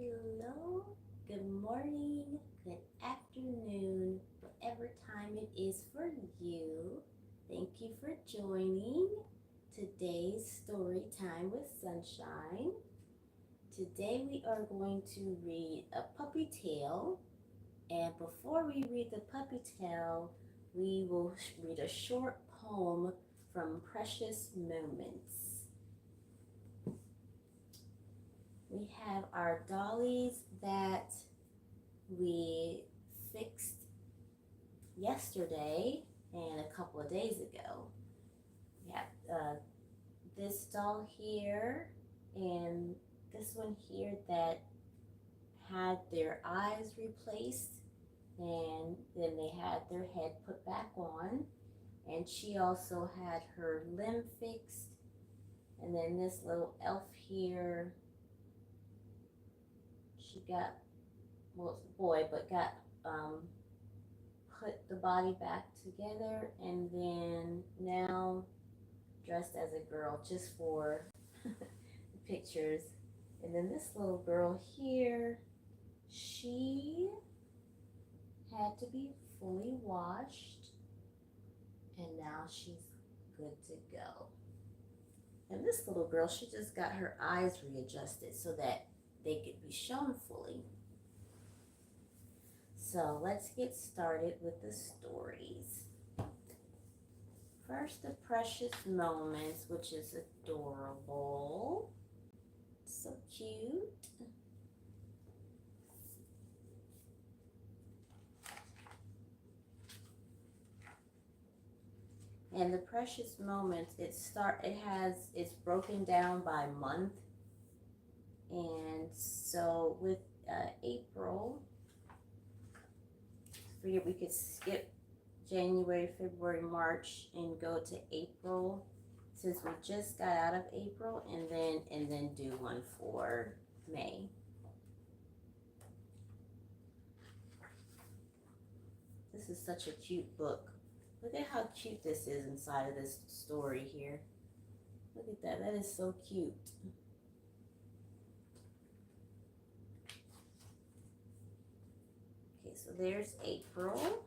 Hello, good morning, good afternoon, whatever time it is for you. Thank you for joining today's story time with Sunshine. Today we are going to read a puppy tale, and before we read the puppy tale, we will read a short poem from Precious Moments. We have our dollies that we fixed yesterday and a couple of days ago. We have this doll here and this one here that had their eyes replaced, and then they had their head put back on, and she also had her limb fixed. And then this little elf here, she got, well, it's a boy, but got put the body back together, and then now dressed as a girl just for the pictures. And then this little girl here, she had to be fully washed, and now she's good to go. And this little girl, she just got her eyes readjusted so that they could be shown fully. So let's get started with the stories. First, the Precious Moments, which is adorable. So cute. And the Precious Moments, it's broken down by month. And so with April, figured we could skip January, February, March, and go to April, since we just got out of April, and then do one for May. This is such a cute book. Look at how cute this is inside of this story here. Look at that. That is so cute. Okay, so there's April.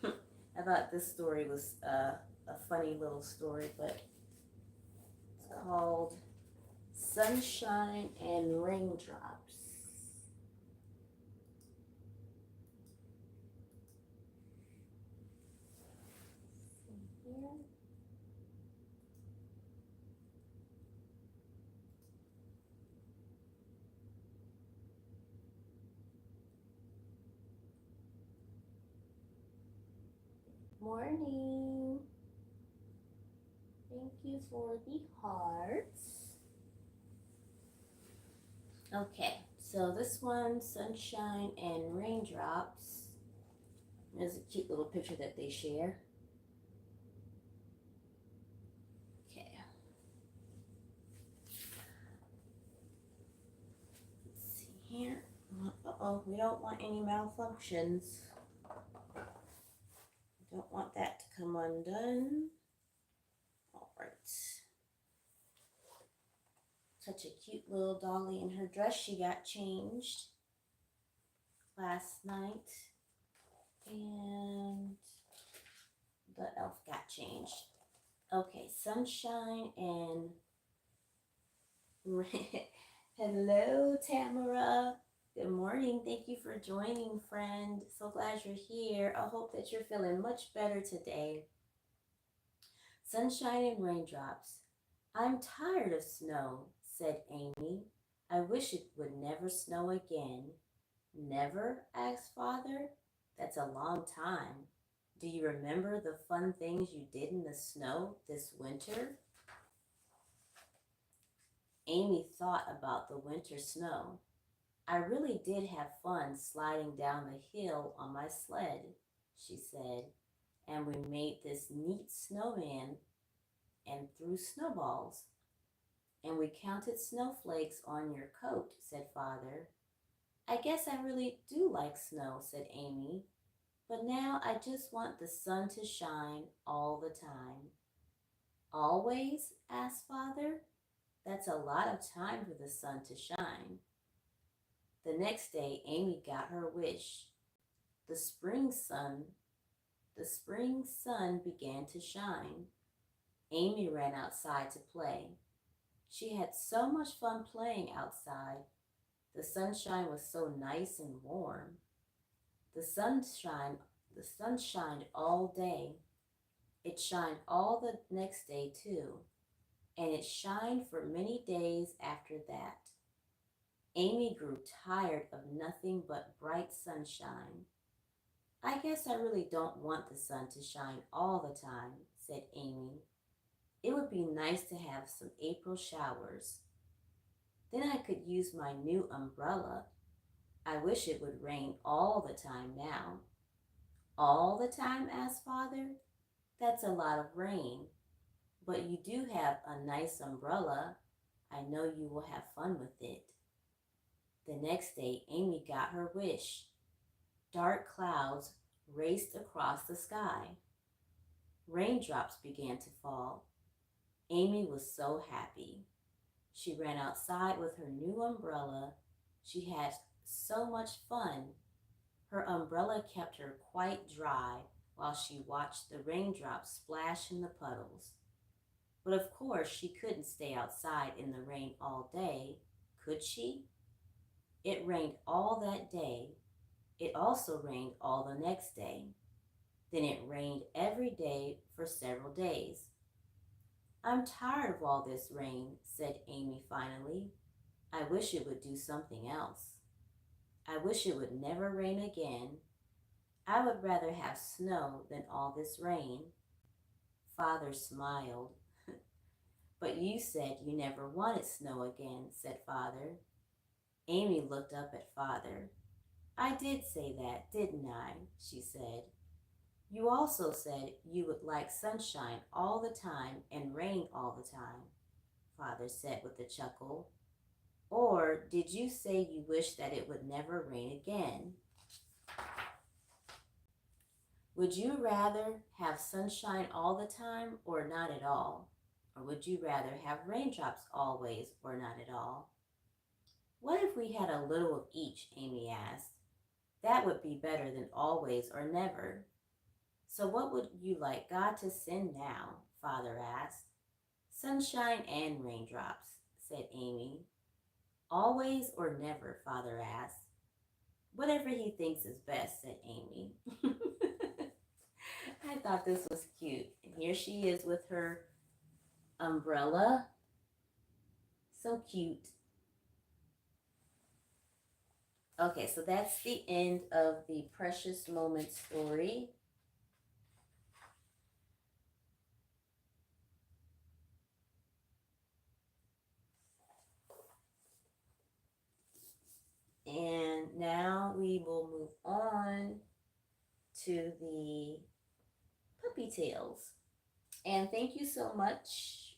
I thought this story was a funny little story, but it's called Sunshine and Raindrops. See here. Morning. Thank you for the hearts. Okay, so this one, Sunshine and Raindrops. There's a cute little picture that they share. Okay. Let's see here. Uh-oh, we don't want any malfunctions. Don't want that to come undone. All right. Such a cute little dolly in her dress. She got changed last night, and the elf got changed. Okay, Sunshine and hello, Tamara. Good morning. Thank you for joining, friend. So glad you're here. I hope that you're feeling much better today. Sunshine and Raindrops. I'm tired of snow, said Amy. I wish it would never snow again. Never? Asked Father. That's a long time. Do you remember the fun things you did in the snow this winter? Amy thought about the winter snow. I really did have fun sliding down the hill on my sled, she said, and we made this neat snowman and threw snowballs. And we counted snowflakes on your coat, said Father. I guess I really do like snow, said Amy, but now I just want the sun to shine all the time. Always? Asked Father. That's a lot of time for the sun to shine. The next day, Amy got her wish. The spring sun, the spring sun began to shine. Amy ran outside to play. She had so much fun playing outside. The sunshine was so nice and warm. The sunshine, the sun shined all day. It shined all the next day too, and it shined for many days after that. Amy grew tired of nothing but bright sunshine. I guess I really don't want the sun to shine all the time, said Amy. It would be nice to have some April showers. Then I could use my new umbrella. I wish it would rain all the time now. All the time? Asked Father. That's a lot of rain. But you do have a nice umbrella. I know you will have fun with it. The next day, Amy got her wish. Dark clouds raced across the sky. Raindrops began to fall. Amy was so happy. She ran outside with her new umbrella. She had so much fun. Her umbrella kept her quite dry while she watched the raindrops splash in the puddles. But of course, she couldn't stay outside in the rain all day, could she? It rained all that day. It also rained all the next day. Then it rained every day for several days. I'm tired of all this rain, said Amy finally. I wish it would do something else. I wish it would never rain again. I would rather have snow than all this rain. Father smiled. But you said you never wanted snow again, said Father. Amy looked up at Father. I did say that, didn't I? She said. You also said you would like sunshine all the time and rain all the time, Father said with a chuckle. Or did you say you wish that it would never rain again? Would you rather have sunshine all the time or not at all? Or would you rather have raindrops always or not at all? What if we had a little of each, Amy asked. That would be better than always or never. So what would you like God to send now? Father asked. Sunshine and raindrops, said Amy. Always or never? Father asked. Whatever he thinks is best, said Amy. I thought this was cute. And here she is with her umbrella. So cute. Okay, so that's the end of the Precious Moment story. And now we will move on to the puppy tales. And thank you so much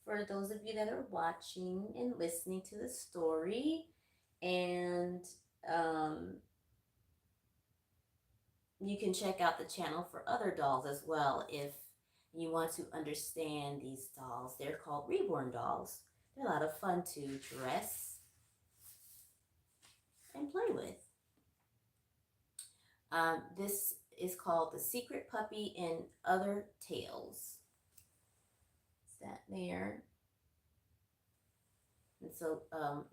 for those of you that are watching and listening to the story. And you can check out the channel for other dolls as well if you want to understand these dolls. They're called reborn dolls. They're a lot of fun to dress and play with. This is called The Secret Puppy and Other Tales. Is that there? And so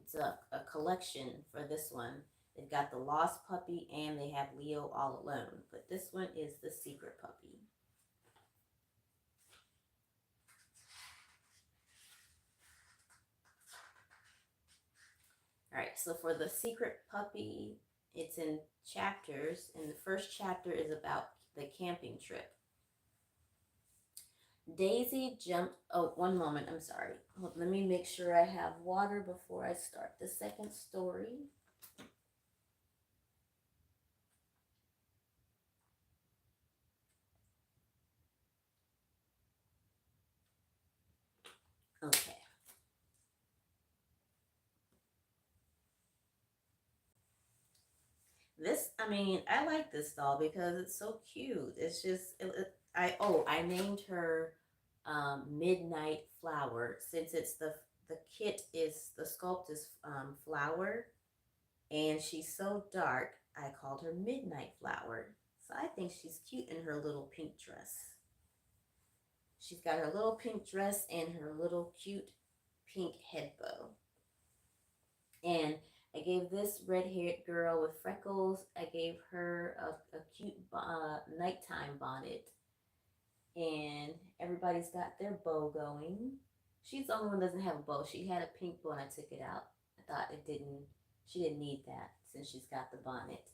it's a collection for this one. They've got the Lost Puppy and they have Leo All Alone. But this one is The Secret Puppy. All right, so for The Secret Puppy, it's in chapters. And the first chapter is about the camping trip. Daisy jumped, oh, one moment, I'm sorry. Let me make sure I have water before I start the second story. Okay. This, I like this doll because it's so cute. It's just, I named her Midnight Flower since it's the the sculpt is Flower, and she's so dark, I called her Midnight Flower. So I think she's cute in her little pink dress. She's got her little pink dress and her little cute pink head bow. And I gave this red-haired girl with freckles, I gave her a cute nighttime bonnet. And everybody's got their bow going. She's the only one that doesn't have a bow. She had a pink bow and I took it out. I thought she didn't need that since she's got the bonnet.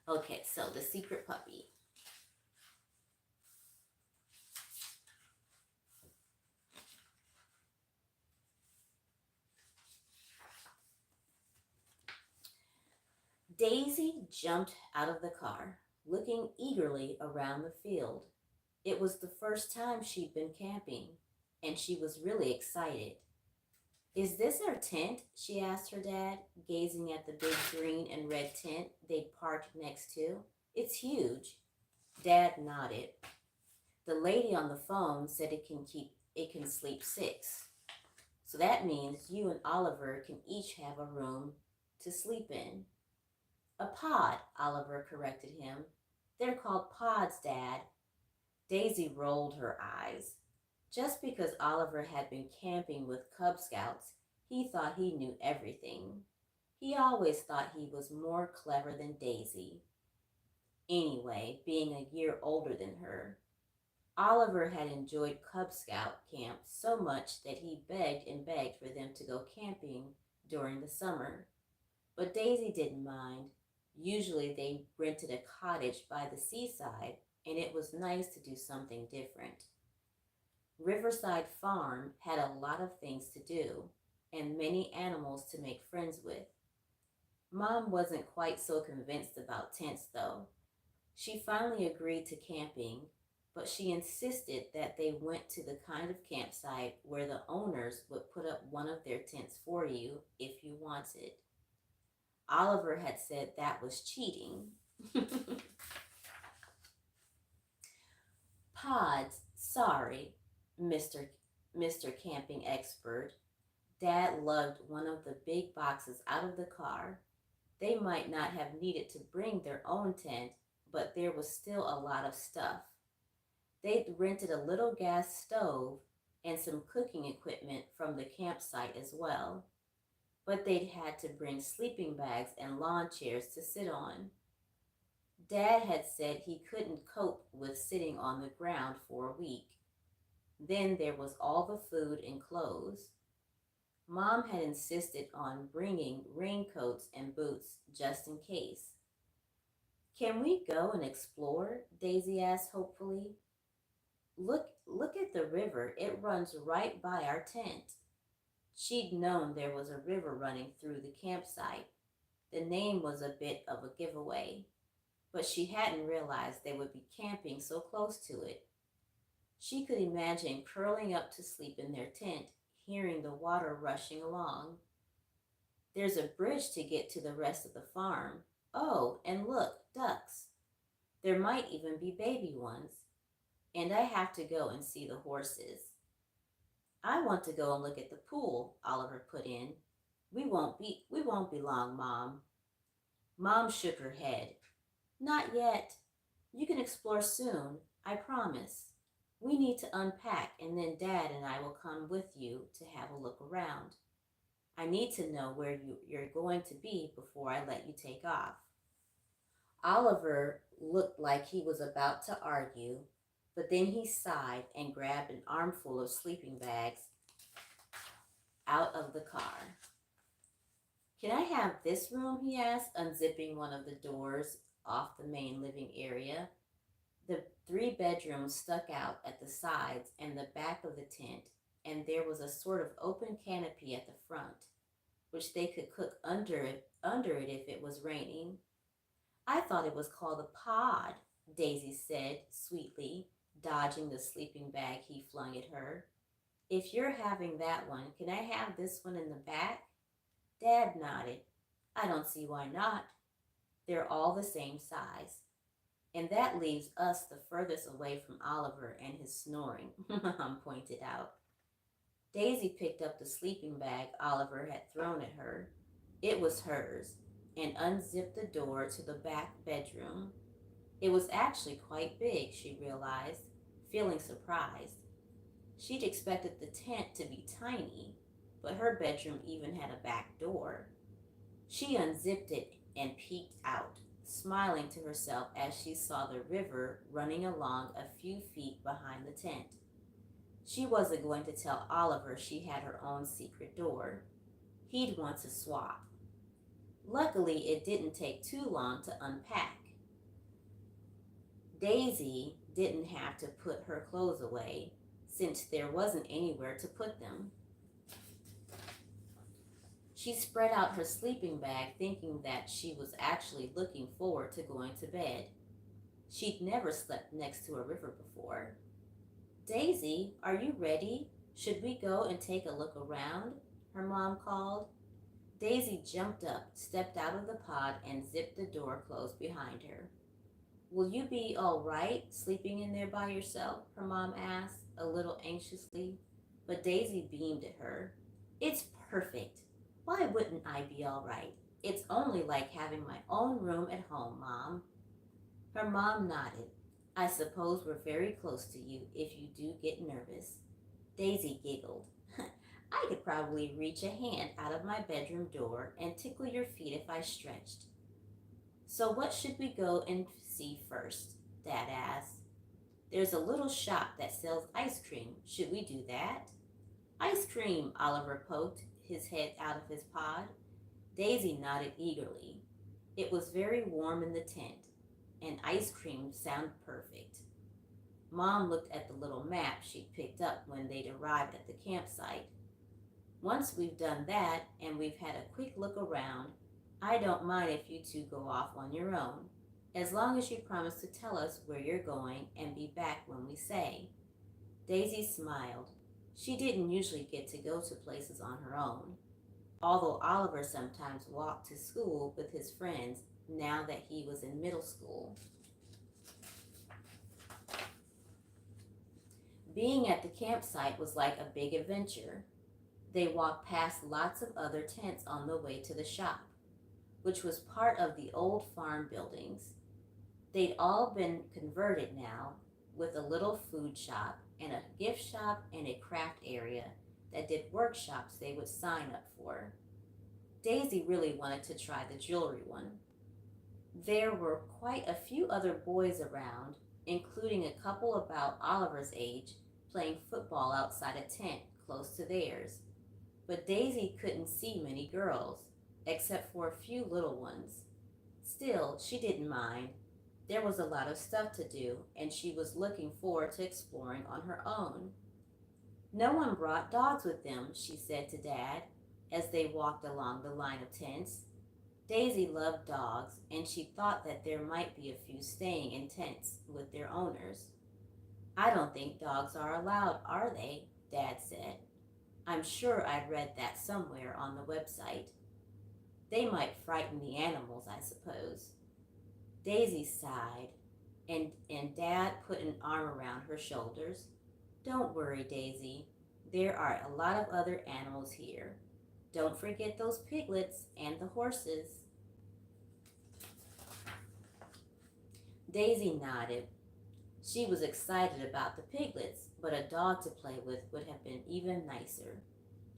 Okay, so the secret puppy. Daisy jumped out of the car, looking eagerly around the field. It was the first time she'd been camping, and she was really excited. Is this our tent? She asked her dad, gazing at the big green and red tent they'd parked next to. It's huge. Dad nodded. The lady on the phone said it can sleep 6. So that means you and Oliver can each have a room to sleep in. A pod, Oliver corrected him. They're called pods, Dad. Daisy rolled her eyes. Just because Oliver had been camping with Cub Scouts, he thought he knew everything. He always thought he was more clever than Daisy. Anyway, being a year older than her, Oliver had enjoyed Cub Scout camp so much that he begged and begged for them to go camping during the summer. But Daisy didn't mind. Usually they rented a cottage by the seaside, and it was nice to do something different. Riverside Farm had a lot of things to do, and many animals to make friends with. Mom wasn't quite so convinced about tents, though. She finally agreed to camping, but she insisted that they went to the kind of campsite where the owners would put up one of their tents for you if you wanted. Oliver had said that was cheating. Pods, sorry, Mr. Camping Expert. Dad lugged one of the big boxes out of the car. They might not have needed to bring their own tent, but there was still a lot of stuff. They'd rented a little gas stove and some cooking equipment from the campsite as well. But they'd had to bring sleeping bags and lawn chairs to sit on. Dad had said he couldn't cope with sitting on the ground for a week. Then there was all the food and clothes. Mom had insisted on bringing raincoats and boots just in case. Can we go and explore? Daisy asked hopefully. Look at the river. It runs right by our tent. She'd known there was a river running through the campsite. The name was a bit of a giveaway, but she hadn't realized they would be camping so close to it. She could imagine curling up to sleep in their tent, hearing the water rushing along. There's a bridge to get to the rest of the farm. Oh, and look, ducks. There might even be baby ones. And I have to go and see the horses. I want to go and look at the pool, Oliver put in. We won't be long, Mom. Mom shook her head. Not yet. You can explore soon, I promise. We need to unpack, and then Dad and I will come with you to have a look around. I need to know where you're going to be before I let you take off. Oliver looked like he was about to argue, but then he sighed and grabbed an armful of sleeping bags out of the car. Can I have this room? He asked, unzipping one of the doors off the main living area. The 3 bedrooms stuck out at the sides and the back of the tent, and there was a sort of open canopy at the front, which they could cook under it if it was raining. I thought it was called a pod, Daisy said sweetly, dodging the sleeping bag he flung at her. If you're having that one, can I have this one in the back? Dad nodded. I don't see why not. They're all the same size. And that leaves us the furthest away from Oliver and his snoring, Mom pointed out. Daisy picked up the sleeping bag Oliver had thrown at her. It was hers, and unzipped the door to the back bedroom. It was actually quite big, she realized, feeling surprised. She'd expected the tent to be tiny, but her bedroom even had a back door. She unzipped it and peeked out, smiling to herself as she saw the river running along a few feet behind the tent. She wasn't going to tell Oliver she had her own secret door. He'd want to swap. Luckily, it didn't take too long to unpack. Daisy didn't have to put her clothes away, since there wasn't anywhere to put them. She spread out her sleeping bag, thinking that she was actually looking forward to going to bed. She'd never slept next to a river before. Daisy, are you ready? Should we go and take a look around? Her mom called. Daisy jumped up, stepped out of the pod, and zipped the door closed behind her. Will you be all right sleeping in there by yourself? Her mom asked, a little anxiously. But Daisy beamed at her. It's perfect. Why wouldn't I be all right? It's only like having my own room at home, Mom. Her mom nodded. I suppose we're very close to you if you do get nervous. Daisy giggled. I could probably reach a hand out of my bedroom door and tickle your feet if I stretched. So what should we go and see first? Dad asked. There's a little shop that sells ice cream. Should we do that? Ice cream, Oliver poked his head out of his pod. Daisy nodded eagerly. It was very warm in the tent, and ice cream sounded perfect. Mom looked at the little map she'd picked up when they'd arrived at the campsite. Once we've done that and we've had a quick look around, I don't mind if you two go off on your own, as long as you promise to tell us where you're going and be back when we say. Daisy smiled. She didn't usually get to go to places on her own, although Oliver sometimes walked to school with his friends now that he was in middle school. Being at the campsite was like a big adventure. They walked past lots of other tents on the way to the shop, which was part of the old farm buildings. They'd all been converted now, with a little food shop and a gift shop and a craft area that did workshops they would sign up for. Daisy really wanted to try the jewelry one. There were quite a few other boys around, including a couple about Oliver's age, playing football outside a tent close to theirs. But Daisy couldn't see many girls, except for a few little ones. Still, she didn't mind. There was a lot of stuff to do, and she was looking forward to exploring on her own. No one brought dogs with them, she said to Dad, as they walked along the line of tents. Daisy loved dogs, and she thought that there might be a few staying in tents with their owners. I don't think dogs are allowed, are they? Dad said. I'm sure I'd read that somewhere on the website. They might frighten the animals, I suppose. Daisy sighed, and Dad put an arm around her shoulders. Don't worry, Daisy. There are a lot of other animals here. Don't forget those piglets and the horses. Daisy nodded. She was excited about the piglets, but a dog to play with would have been even nicer.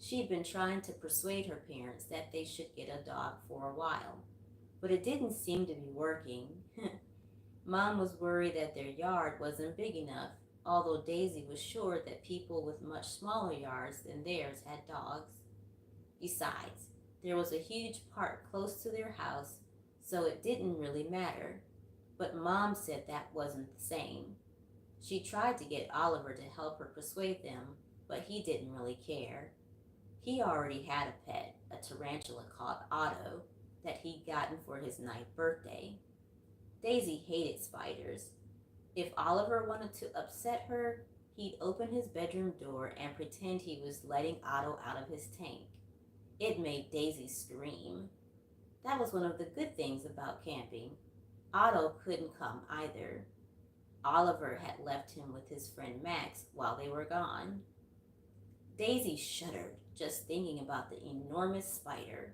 She'd been trying to persuade her parents that they should get a dog for a while, but it didn't seem to be working. Mom was worried that their yard wasn't big enough, although Daisy was sure that people with much smaller yards than theirs had dogs. Besides, there was a huge park close to their house, so it didn't really matter. But Mom said that wasn't the same. She tried to get Oliver to help her persuade them, but he didn't really care. He already had a pet, a tarantula called Otto, that he'd gotten for his 9th birthday. Daisy hated spiders. If Oliver wanted to upset her, he'd open his bedroom door and pretend he was letting Otto out of his tank. It made Daisy scream. That was one of the good things about camping. Otto couldn't come either. Oliver had left him with his friend Max while they were gone. Daisy shuddered just thinking about the enormous spider.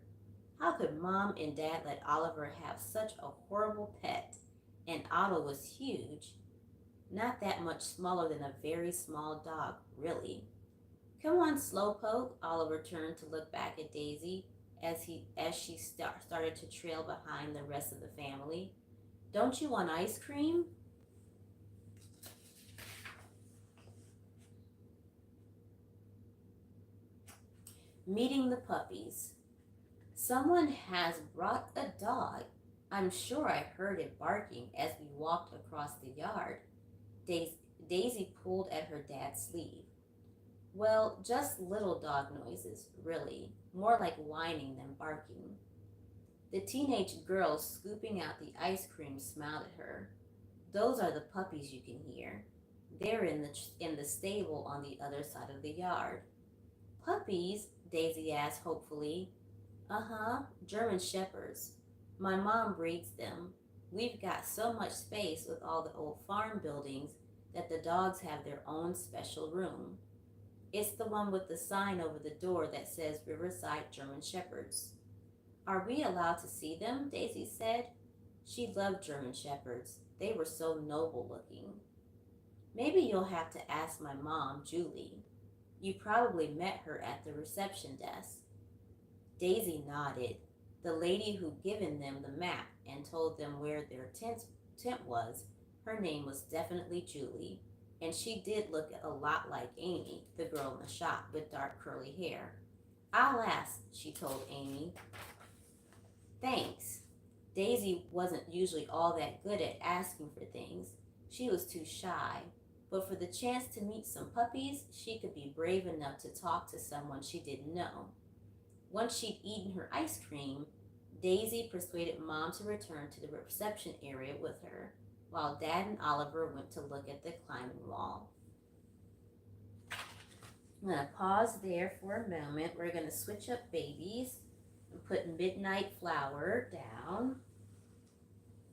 How could Mom and Dad let Oliver have such a horrible pet? And Otto was huge, not that much smaller than a very small dog, really. Come on, Slowpoke. Oliver turned to look back at Daisy as she started to trail behind the rest of the family. Don't you want ice cream? Meeting the puppies. Someone has brought a dog. I'm sure I heard it barking as we walked across the yard. Daisy pulled at her dad's sleeve. Well, just little dog noises, really. More like whining than barking. The teenage girl scooping out the ice cream smiled at her. Those are the puppies you can hear. They're in the stable on the other side of the yard. Puppies? Daisy asked hopefully. Uh-huh, German shepherds. My mom breeds them. We've got so much space with all the old farm buildings that the dogs have their own special room. It's the one with the sign over the door that says Riverside German Shepherds. Are we allowed to see them? Daisy said. She loved German Shepherds. They were so noble looking. Maybe you'll have to ask my mom, Julie. You probably met her at the reception desk. Daisy nodded. The lady who'd given them the map and told them where their tent was, her name was definitely Julie, and she did look a lot like Amy, the girl in the shop with dark curly hair. I'll ask, she told Amy. Thanks. Daisy wasn't usually all that good at asking for things. She was too shy. But for the chance to meet some puppies, she could be brave enough to talk to someone she didn't know. Once she'd eaten her ice cream, Daisy persuaded Mom to return to the reception area with her, while Dad and Oliver went to look at the climbing wall. I'm going to pause there for a moment. We're going to switch up babies and put Midnight Flower down.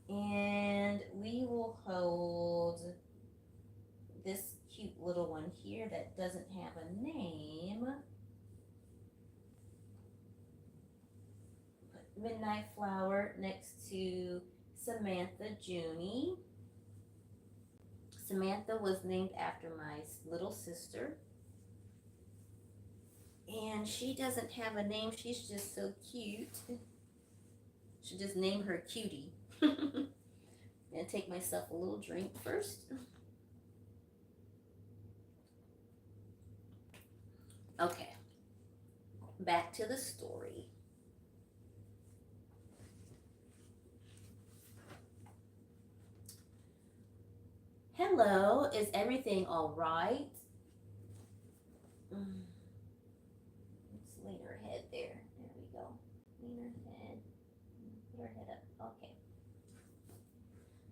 And we will hold this cute little one here that doesn't have a name. Put Midnight Flower next to Samantha Junie. Samantha was named after my little sister. And she doesn't have a name. She's just so cute. Should just name her Cutie. I'm going to take myself a little drink first. Okay. Back to the story. Hello, is everything all right? Let's lean her head there. There we go. Lean her head. Put her head up. Okay.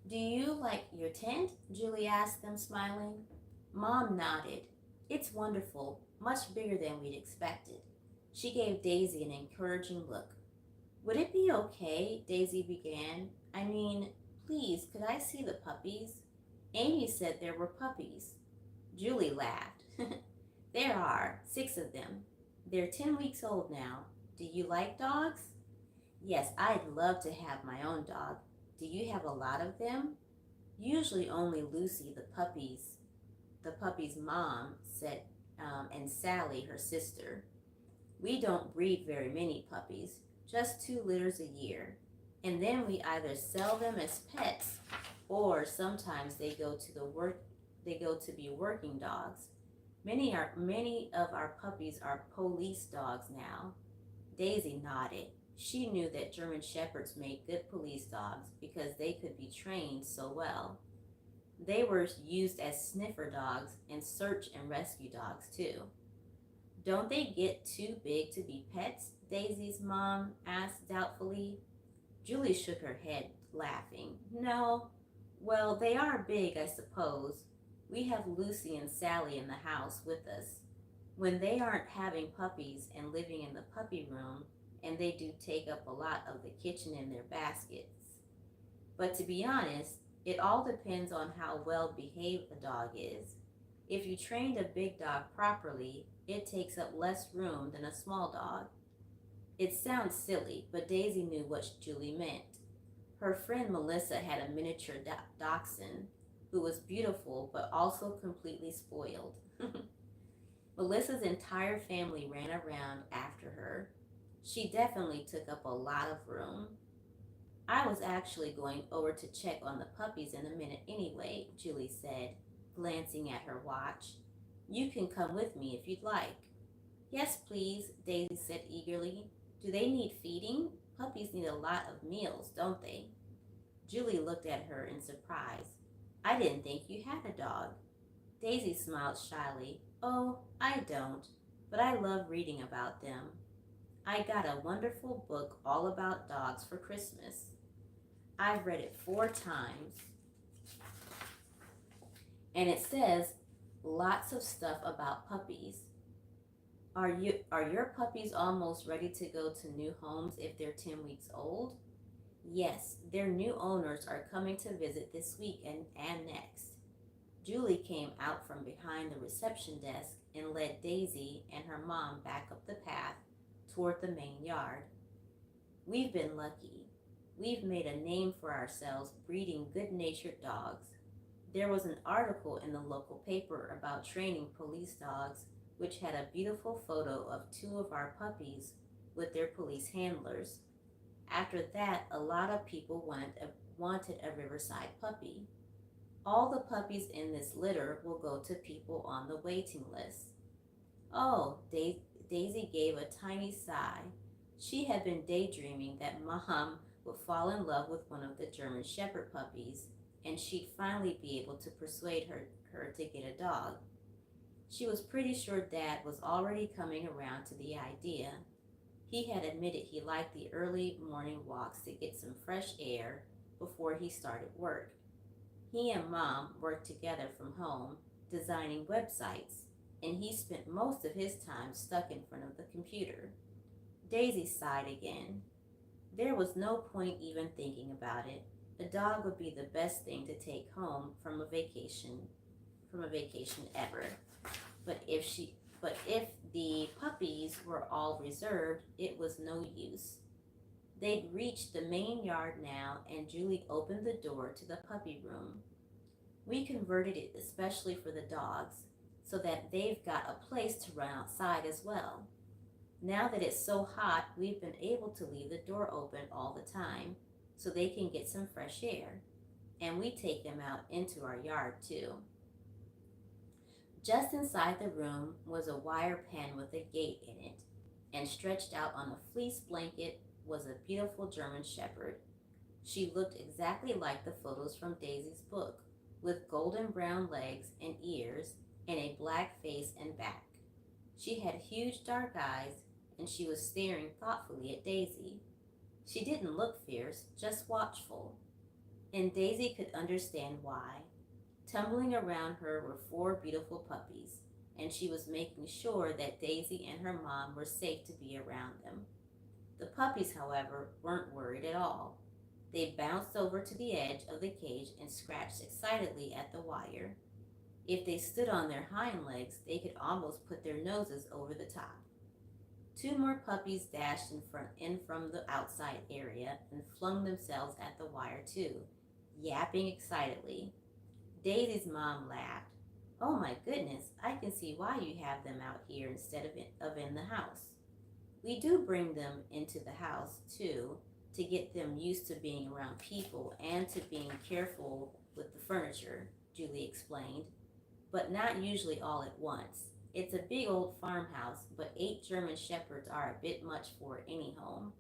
Do you like your tent? Julie asked them, smiling. Mom nodded. It's wonderful, much bigger than we'd expected. She gave Daisy an encouraging look. Would it be okay? Daisy began. I mean, please, could I see the puppies? Amy said there were puppies. Julie laughed. There are 6 of them. They're 10 weeks old now. Do you like dogs? Yes, I'd love to have my own dog. Do you have a lot of them? Usually only Lucy, the puppy's mom, said, and Sally, her sister. We don't breed very many puppies, just 2 litters a year. And then we either sell them as pets or sometimes they go to be working dogs. Many of our puppies are police dogs now. Daisy nodded. She knew that German Shepherds made good police dogs because they could be trained so well. They were used as sniffer dogs and search and rescue dogs too. Don't they get too big to be pets? Daisy's mom asked doubtfully. Julie shook her head, laughing. No. Well, they are big, I suppose. We have Lucy and Sally in the house with us. When they aren't having puppies and living in the puppy room, and they do take up a lot of the kitchen in their baskets. But to be honest, it all depends on how well behaved a dog is. If you trained a big dog properly, It takes up less room than a small dog. It sounds silly, but Daisy knew what Julie meant. Her friend Melissa had a miniature dachshund who was beautiful but also completely spoiled. Melissa's entire family ran around after her. She definitely took up a lot of room. I was actually going over to check on the puppies in a minute anyway, Julie said, glancing at her watch. You can come with me if you'd like. Yes, please, Daisy said eagerly. Do they need feeding? Puppies need a lot of meals, don't they? Julie looked at her in surprise. I didn't think you had a dog. Daisy smiled shyly. Oh, I don't, but I love reading about them. I got a wonderful book all about dogs for Christmas. I've read it 4 times, and it says lots of stuff about puppies. Are your puppies almost ready to go to new homes if they're 10 weeks old? Yes, their new owners are coming to visit this week and next. Julie came out from behind the reception desk and led Daisy and her mom back up the path toward the main yard. We've been lucky. We've made a name for ourselves breeding good-natured dogs. There was an article in the local paper about training police dogs, which had a beautiful photo of 2 of our puppies with their police handlers. After that, a lot of people wanted a Riverside puppy. All the puppies in this litter will go to people on the waiting list. Oh, Daisy gave a tiny sigh. She had been daydreaming that Mom would fall in love with one of the German Shepherd puppies, and she'd finally be able to persuade her to get a dog. She was pretty sure Dad was already coming around to the idea. He had admitted he liked the early morning walks to get some fresh air before he started work. He and Mom worked together from home, designing websites, and he spent most of his time stuck in front of the computer. Daisy sighed again. There was no point even thinking about it. A dog would be the best thing to take home from a vacation ever. But if the puppies were all reserved, it was no use. They'd reached the main yard now, and Julie opened the door to the puppy room. We converted it especially for the dogs, so that they've got a place to run outside as well. Now that it's so hot, we've been able to leave the door open all the time, so they can get some fresh air. And we take them out into our yard too. Just inside the room was a wire pen with a gate in it, and stretched out on a fleece blanket was a beautiful German Shepherd. She looked exactly like the photos from Daisy's book, with golden brown legs and ears and a black face and back. She had huge dark eyes, and she was staring thoughtfully at Daisy. She didn't look fierce, just watchful. And Daisy could understand why. Tumbling around her were 4 beautiful puppies, and she was making sure that Daisy and her mom were safe to be around them. The puppies, however, weren't worried at all. They bounced over to the edge of the cage and scratched excitedly at the wire. If they stood on their hind legs, they could almost put their noses over the top. 2 more puppies dashed in from the outside area and flung themselves at the wire too, yapping excitedly. Daisy's mom laughed. Oh my goodness, I can see why you have them out here instead of in the house. We do bring them into the house too, to get them used to being around people and to being careful with the furniture, Julie explained, but not usually all at once. It's a big old farmhouse, but 8 German Shepherds are a bit much for any home.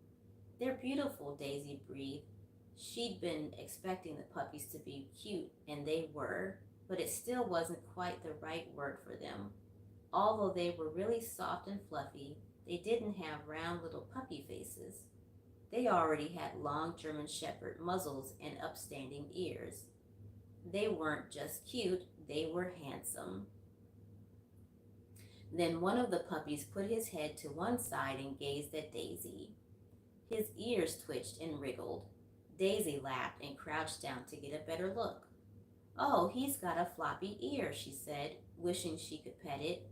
They're beautiful, Daisy breathed. She'd been expecting the puppies to be cute, and they were, but it still wasn't quite the right word for them. Although they were really soft and fluffy, they didn't have round little puppy faces. They already had long German Shepherd muzzles and upstanding ears. They weren't just cute, they were handsome. Then one of the puppies put his head to one side and gazed at Daisy. His ears twitched and wriggled. Daisy laughed and crouched down to get a better look. Oh, he's got a floppy ear, she said, wishing she could pet it.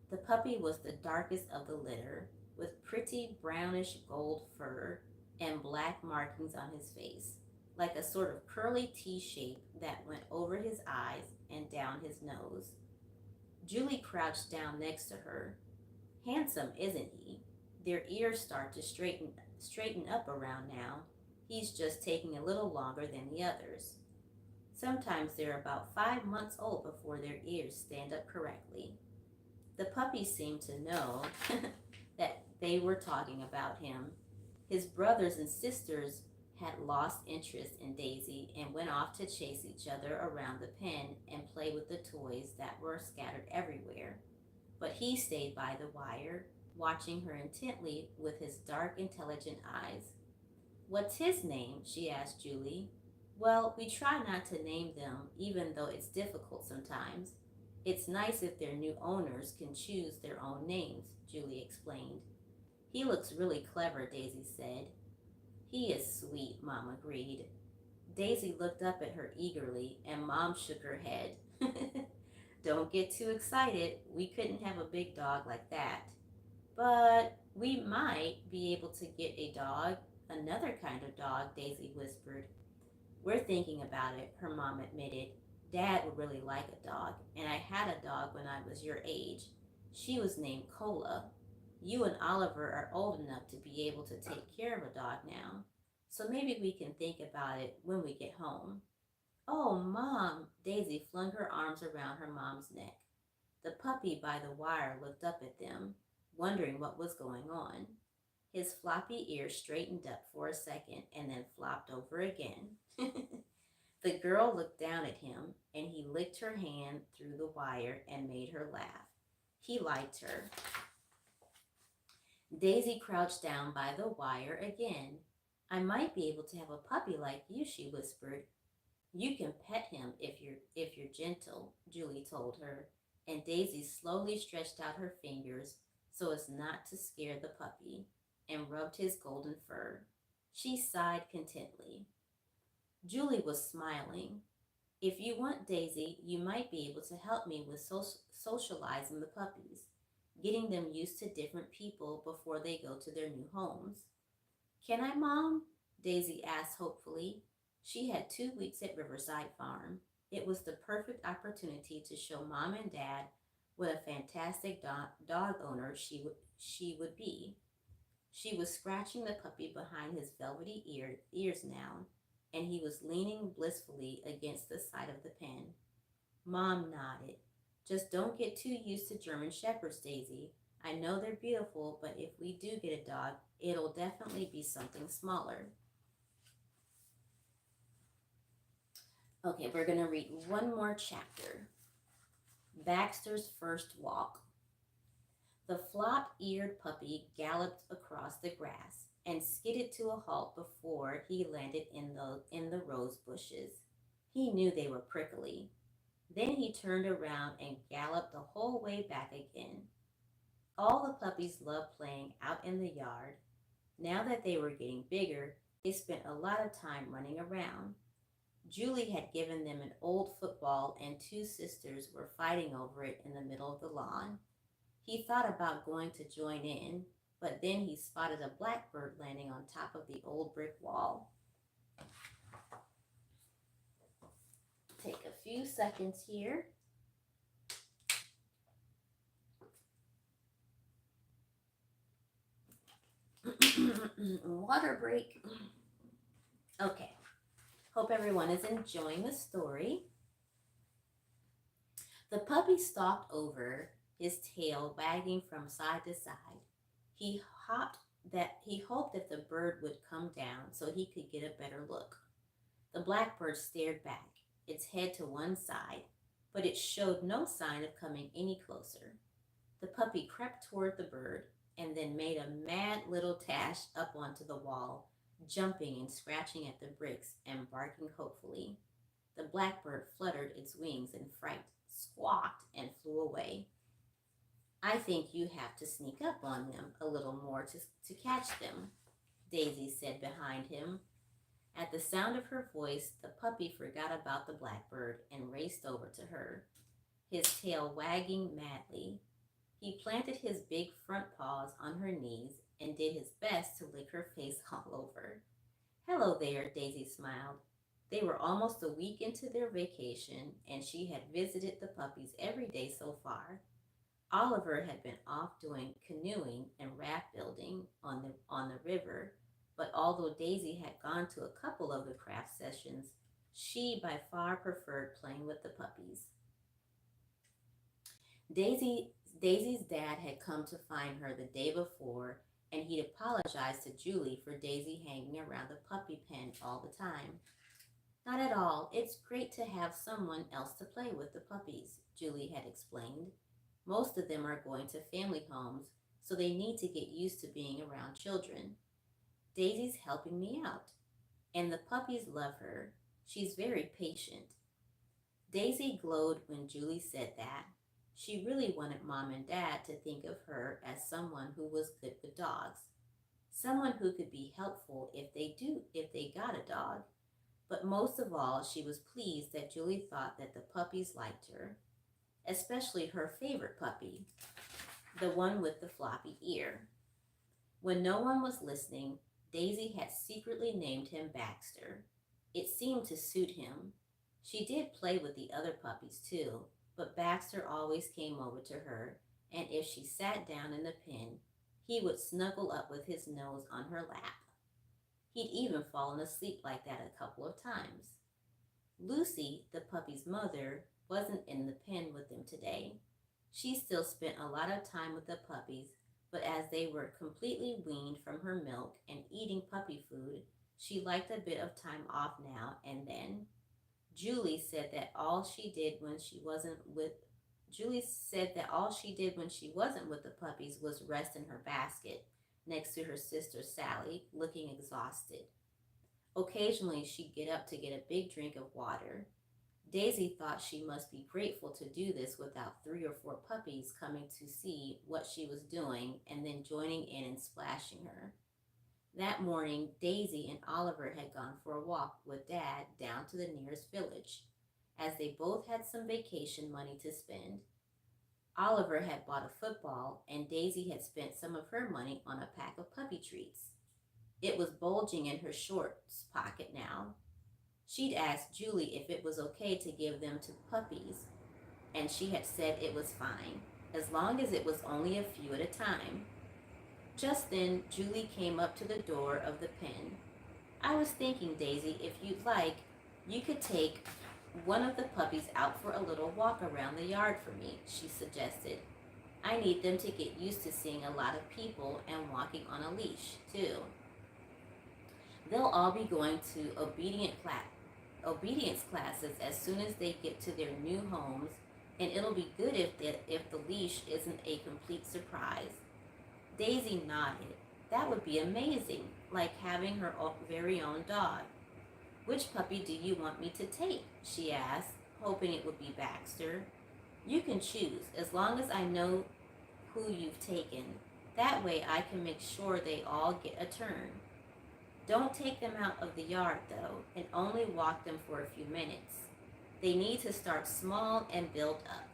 The puppy was the darkest of the litter, with pretty brownish gold fur and black markings on his face, like a sort of curly T shape that went over his eyes and down his nose. Julie crouched down next to her. Handsome, isn't he? Their ears start to straighten up around now. He's just taking a little longer than the others. Sometimes they're about 5 months old before their ears stand up correctly. The puppy seemed to know that they were talking about him. His brothers and sisters had lost interest in Daisy and went off to chase each other around the pen and play with the toys that were scattered everywhere. But he stayed by the wire, watching her intently with his dark, intelligent eyes. "What's his name?" she asked Julie. "Well, we try not to name them, even though it's difficult sometimes. It's nice if their new owners can choose their own names," Julie explained. "He looks really clever," Daisy said. "He is sweet," Mom agreed. Daisy looked up at her eagerly, and Mom shook her head. "Don't get too excited. We couldn't have a big dog like that." "But we might be able to get a dog, another kind of dog," Daisy whispered. "We're thinking about it," her mom admitted. "Dad would really like a dog, and I had a dog when I was your age. She was named Cola. You and Oliver are old enough to be able to take care of a dog now, so maybe we can think about it when we get home." "Oh, Mom!" Daisy flung her arms around her mom's neck. The puppy by the wire looked up at them, wondering what was going on. His floppy ears straightened up for a second and then flopped over again. The girl looked down at him, and he licked her hand through the wire and made her laugh. He liked her. Daisy crouched down by the wire again. "I might be able to have a puppy like you," she whispered. "You can pet him if you're gentle," Julie told her, and Daisy slowly stretched out her fingers so as not to scare the puppy, and rubbed his golden fur. She sighed contentedly. Julie was smiling. "If you want, Daisy, you might be able to help me with socializing the puppies, getting them used to different people before they go to their new homes." "Can I, Mom?" Daisy asked hopefully. She had 2 weeks at Riverside Farm. It was the perfect opportunity to show Mom and Dad what a fantastic dog owner she would be. She was scratching the puppy behind his velvety ears now, and he was leaning blissfully against the side of the pen. Mom nodded. "Just don't get too used to German Shepherds, Daisy. I know they're beautiful, but if we do get a dog, it'll definitely be something smaller." Okay, we're going to read one more chapter. Baxter's First Walk. The flop-eared puppy galloped across the grass and skidded to a halt before he landed in the rose bushes. He knew they were prickly. Then he turned around and galloped the whole way back again. All the puppies loved playing out in the yard. Now that they were getting bigger, they spent a lot of time running around. Julie had given them an old football, and two sisters were fighting over it in the middle of the lawn. He thought about going to join in, but then he spotted a blackbird landing on top of the old brick wall. Take a few seconds here. Water break. Okay. Hope everyone is enjoying the story. The puppy stalked over, his tail wagging from side to side. He hoped that the bird would come down so he could get a better look. The blackbird stared back, its head to one side, but it showed no sign of coming any closer. The puppy crept toward the bird and then made a mad little dash up onto the wall, jumping and scratching at the bricks and barking hopefully. The blackbird fluttered its wings in fright, squawked, and flew away. "I think you have to sneak up on them a little more to catch them," Daisy said behind him. At the sound of her voice, the puppy forgot about the blackbird and raced over to her, his tail wagging madly. He planted his big front paws on her knees and did his best to lick her face all over. Hello there, Daisy smiled. They were almost a week into their vacation, and she had visited the puppies every day so far. Oliver had been off doing canoeing and raft building on the river, but although Daisy had gone to a couple of the craft sessions, she by far preferred playing with the puppies. Daisy Daisy's dad had come to find her the day before, and he'd apologized to Julie for Daisy hanging around the puppy pen all the time. Not at all. It's great to have someone else to play with the puppies, Julie had explained. Most of them are going to family homes, so they need to get used to being around children. Daisy's helping me out, and the puppies love her. She's very patient. Daisy glowed when Julie said that. She really wanted Mom and Dad to think of her as someone who was good with dogs, someone who could be helpful if they got a dog. But most of all, she was pleased that Julie thought that the puppies liked her, especially her favorite puppy, the one with the floppy ear. When no one was listening, Daisy had secretly named him Baxter. It seemed to suit him. She did play with the other puppies too, but Baxter always came over to her, and if she sat down in the pen, he would snuggle up with his nose on her lap. He'd even fallen asleep like that a couple of times. Lucy, the puppy's mother, wasn't in the pen with them today. She still spent a lot of time with the puppies, but as they were completely weaned from her milk and eating puppy food, she liked a bit of time off now and then. Julie said that all she did when she wasn't with the puppies was rest in her basket next to her sister Sally, looking exhausted. Occasionally she'd get up to get a big drink of water. Daisy thought she must be grateful to do this without 3 or 4 puppies coming to see what she was doing and then joining in and splashing her. That morning, Daisy and Oliver had gone for a walk with Dad down to the nearest village, as they both had some vacation money to spend. Oliver had bought a football, and Daisy had spent some of her money on a pack of puppy treats. It was bulging in her shorts pocket now. She'd asked Julie if it was okay to give them to puppies, and she had said it was fine, as long as it was only a few at a time. Just then, Julie came up to the door of the pen. I was thinking, Daisy, if you'd like, you could take one of the puppies out for a little walk around the yard for me, she suggested. I need them to get used to seeing a lot of people and walking on a leash, too. They'll all be going to obedience classes as soon as they get to their new homes, and it'll be good if the leash isn't a complete surprise. Daisy nodded. That would be amazing, like having her very own dog. Which puppy do you want me to take? She asked, hoping it would be Baxter. You can choose, as long as I know who you've taken. That way I can make sure they all get a turn. Don't take them out of the yard, though, and only walk them for a few minutes. They need to start small and build up.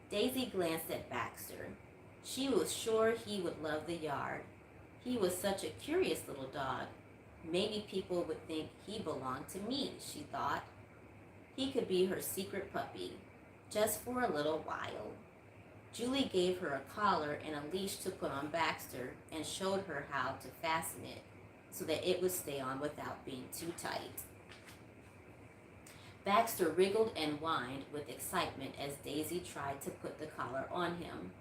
Daisy glanced at Baxter. She was sure he would love the yard. He was such a curious little dog. Maybe people would think he belonged to me, she thought. He could be her secret puppy, just for a little while. Julie gave her a collar and a leash to put on Baxter and showed her how to fasten it so that it would stay on without being too tight. Baxter wriggled and whined with excitement as Daisy tried to put the collar on him.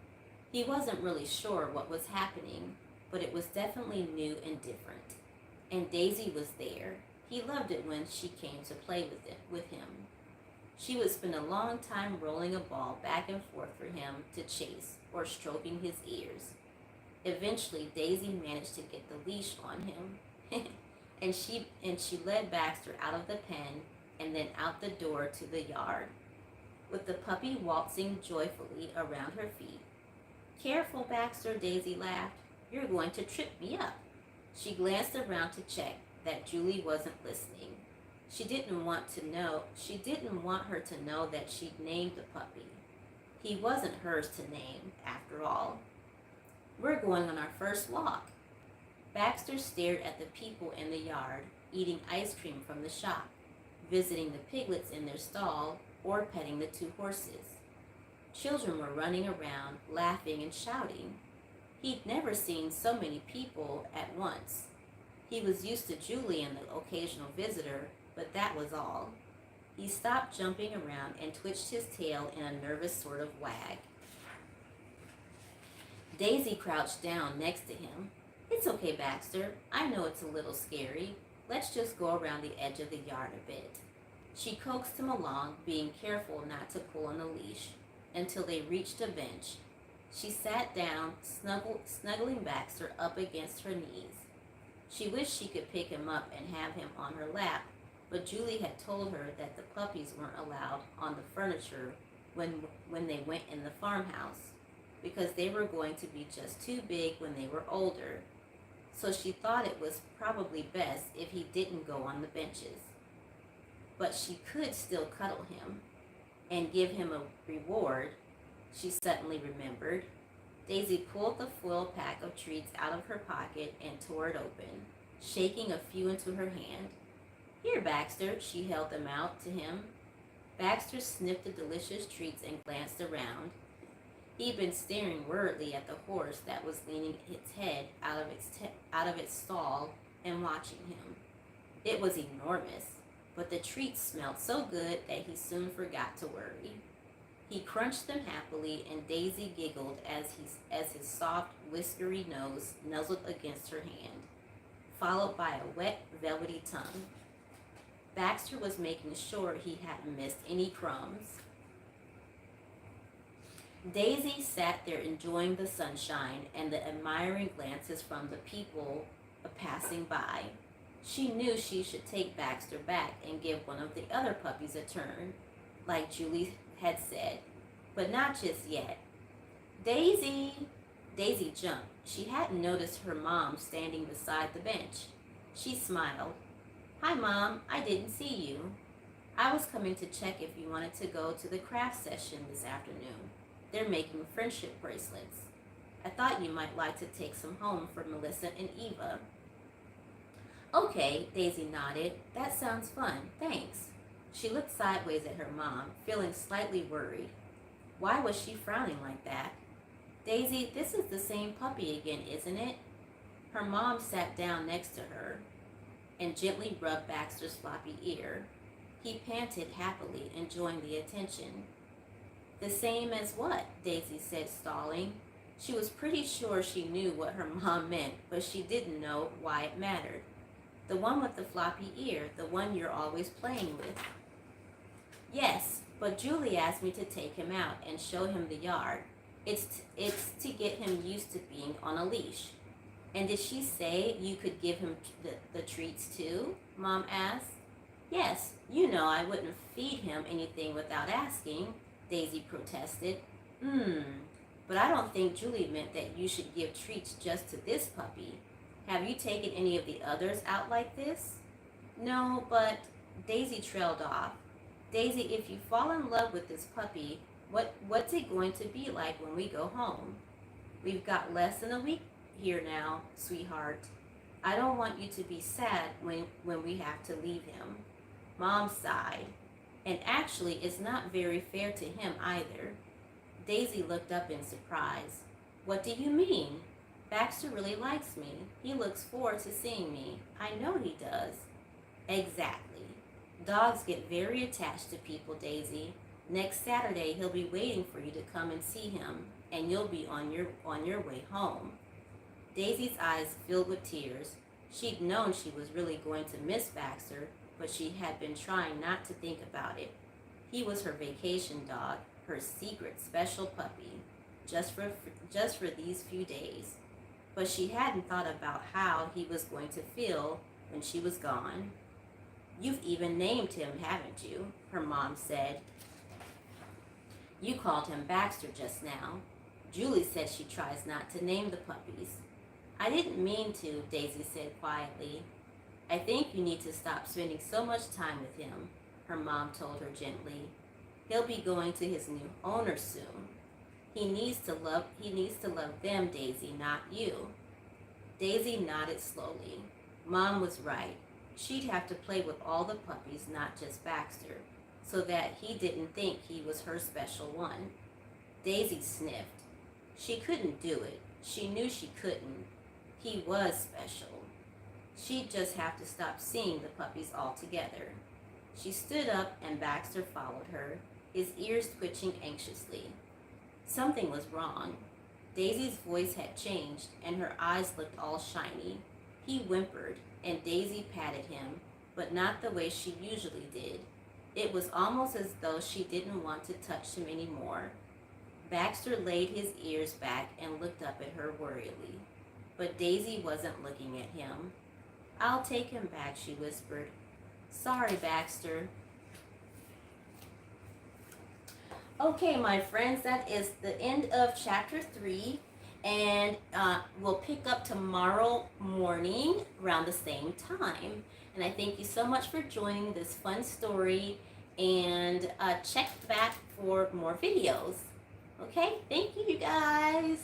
He wasn't really sure what was happening, but it was definitely new and different. And Daisy was there. He loved it when she came to play with him. She would spend a long time rolling a ball back and forth for him to chase or stroking his ears. Eventually, Daisy managed to get the leash on him, and she led Baxter out of the pen and then out the door to the yard, with the puppy waltzing joyfully around her feet. Careful, Baxter, Daisy laughed. You're going to trip me up. She glanced around to check that Julie wasn't listening. She didn't want her to know that she'd named the puppy. He wasn't hers to name, after all. We're going on our first walk. Baxter stared at the people in the yard, eating ice cream from the shop, visiting the piglets in their stall, or petting the two horses. Children were running around, laughing and shouting. He'd never seen so many people at once. He was used to Julie and the occasional visitor, but that was all. He stopped jumping around and twitched his tail in a nervous sort of wag. Daisy crouched down next to him. "It's okay, Baxter. I know it's a little scary. Let's just go around the edge of the yard a bit." She coaxed him along, being careful not to pull on the leash, until they reached a bench. She sat down, snuggling Baxter up against her knees. She wished she could pick him up and have him on her lap, but Julie had told her that the puppies weren't allowed on the furniture when they went in the farmhouse, because they were going to be just too big when they were older. So she thought it was probably best if he didn't go on the benches. But she could still cuddle him and give him a reward, she suddenly remembered. Daisy pulled the foil pack of treats out of her pocket and tore it open, shaking a few into her hand. "Here, Baxter," she held them out to him. Baxter sniffed the delicious treats and glanced around. He'd been staring worriedly at the horse that was leaning its head out of its stall and watching him. It was enormous, but the treats smelled so good that he soon forgot to worry. He crunched them happily, and Daisy giggled as his soft, whiskery nose nuzzled against her hand, followed by a wet, velvety tongue. Baxter was making sure he hadn't missed any crumbs. Daisy sat there enjoying the sunshine and the admiring glances from the people passing by. She knew she should take Baxter back and give one of the other puppies a turn, like Julie had said, but not just yet. "Daisy!" Daisy jumped. She hadn't noticed her mom standing beside the bench. She smiled. "Hi, Mom. I didn't see you. I was coming to check if you wanted to go to the craft session this afternoon. They're making friendship bracelets. I thought you might like to take some home for Melissa and Eva." "Okay," Daisy nodded. "That sounds fun. Thanks." She looked sideways at her mom, feeling slightly worried. Why was she frowning like that? "Daisy, this is the same puppy again, isn't it?" Her mom sat down next to her and gently rubbed Baxter's floppy ear. He panted happily, enjoying the attention. "The same as what?" Daisy said, stalling. She was pretty sure she knew what her mom meant, but she didn't know why it mattered. "The one with the floppy ear, the one you're always playing with." "Yes, but Julie asked me to take him out and show him the yard. It's to get him used to being on a leash." "And did she say you could give him the treats too?" Mom asked. "Yes, you know I wouldn't feed him anything without asking," Daisy protested. But I don't think Julie meant that you should give treats just to this puppy. Have you taken any of the others out like this?" "No, but..." Daisy trailed off. "Daisy, if you fall in love with this puppy, what's it going to be like when we go home? We've got less than a week here now, sweetheart. I don't want you to be sad when we have to leave him." Mom sighed. "And actually, it's not very fair to him either." Daisy looked up in surprise. "What do you mean? Baxter really likes me. He looks forward to seeing me. I know he does." "Exactly. Dogs get very attached to people, Daisy. Next Saturday, he'll be waiting for you to come and see him, and you'll be on your way home." Daisy's eyes filled with tears. She'd known she was really going to miss Baxter, but she had been trying not to think about it. He was her vacation dog, her secret special puppy, just for these few days. But she hadn't thought about how he was going to feel when she was gone. "You've even named him, haven't you?" her mom said. "You called him Baxter just now. Julie said she tries not to name the puppies." "I didn't mean to," Daisy said quietly. "I think you need to stop spending so much time with him," her mom told her gently. He'll be going to his new owner soon. He needs to love them, Daisy, not you. Daisy nodded slowly. Mom was right. She'd have to play with all the puppies, not just Baxter, so that he didn't think he was her special one. Daisy sniffed. She couldn't do it. She knew she couldn't. He was special. She'd just have to stop seeing the puppies altogether. She stood up and Baxter followed her, his ears twitching anxiously. Something was wrong. Daisy's voice had changed and her eyes looked all shiny. He whimpered and Daisy patted him, but not the way she usually did. It was almost as though she didn't want to touch him anymore. Baxter laid his ears back and looked up at her worriedly, but Daisy wasn't looking at him. I'll take him back, she whispered. Sorry, Baxter. Okay, my friends, that is the end of chapter 3, and we'll pick up tomorrow morning around the same time. And I thank you so much for joining this fun story, and check back for more videos. Okay, thank you, you guys.